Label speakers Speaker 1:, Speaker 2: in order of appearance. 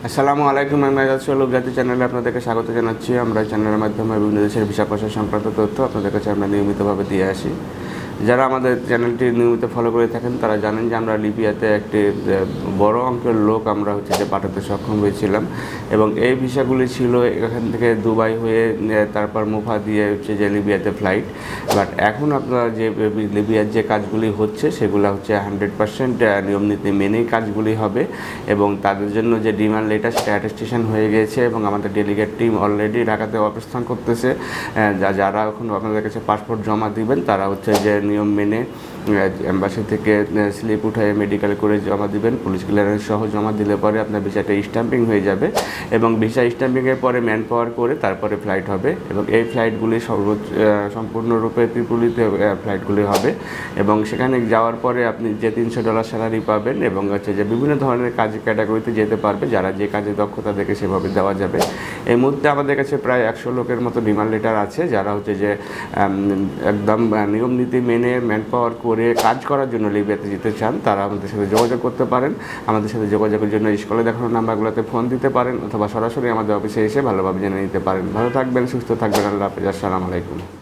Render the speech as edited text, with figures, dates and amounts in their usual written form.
Speaker 1: আসসালামু আলাইকুম। আমি মেজাজ সোলভ জাতি চ্যানেলে আপনাদেরকে স্বাগত জানাচ্ছি। আমরা চ্যানেলের মাধ্যমে বিভিন্ন দেশের ভিসা প্রসেস সংক্রান্ত তথ্য আপনাদের কাছে আমরা নিয়মিতভাবে দিয়ে আসি। যারা আমাদের চ্যানেলটি নিয়মিত ফলো করে থাকেন তারা জানেন যে আমরা লিবিয়াতে একটি বড় অঙ্কের লোক আমরা যে পাঠাতে সক্ষম হয়েছিলাম, এবং এই ভিসাগুলি ছিল এখান থেকে দুবাই হয়ে তারপর মুফা দিয়ে যে লিবিয়াতে ফ্লাইট। বাট এখন আপনারা যে লিবিয়ার যে কাজগুলি হচ্ছে সেগুলো হচ্ছে 100% নিয়ম নীতি মেনেই কাজগুলি হবে, এবং তাদের জন্য যে ডিমান্ড লেটার সেটা অ্যাটেস্টেশন হয়ে গেছে, এবং আমাদের ডেলিগেট টিম অলরেডি ঢাকাতে অবস্থান করতেছে। যারা এখন আপনাদের কাছে পাসপোর্ট জমা দিবেন তারা হচ্ছে যে নিয়ম মেনে এম্বাসি থেকে স্লিপ উঠায় মেডিকেল করে জমা দিবেন, পুলিশ ক্লিয়ারেন্স সহ জমা দিলে পরে আপনার ভিসাটা স্ট্যাম্পিং হয়ে যাবে, এবং ভিসা স্ট্যাম্পিংয়ের পরে ম্যান পাওয়ার করে তারপরে ফ্লাইট হবে। এবং এই ফ্লাইটগুলি সম্পূর্ণরূপে ত্রিপুলিতে ফ্লাইটগুলি হবে, এবং সেখানে যাওয়ার পরে আপনি যে $300 স্যালারি পাবেন, এবং হচ্ছে যে বিভিন্ন ধরনের কাজ ক্যাটাগরিতে যেতে পারবে, যারা যে কাজে দক্ষতা দেখে সেভাবে দেওয়া যাবে। এই মুহূর্তে আমাদের কাছে প্রায় 100 লোকের মতো ডিমান্ড লেটার আছে, যারা হচ্ছে যে একদম নিয়ম নীতি মেনে ম্যান পাওয়ার করে কাজ করার জন্য লিবিয়াতে যেতে চান। তারা আমাদের সাথে যোগাযোগ করতে পারেন। আমাদের সাথে যোগাযোগের জন্য স্কুলে দেখানো নাম্বারগুলোতে ফোন দিতে পারেন, অথবা সরাসরি আমাদের অফিসে এসে ভালোভাবে জেনে নিতে পারেন। ভালো থাকবেন, সুস্থ থাকবেন। আল্লাহ হাফেজ। আসসালামু আলাইকুম।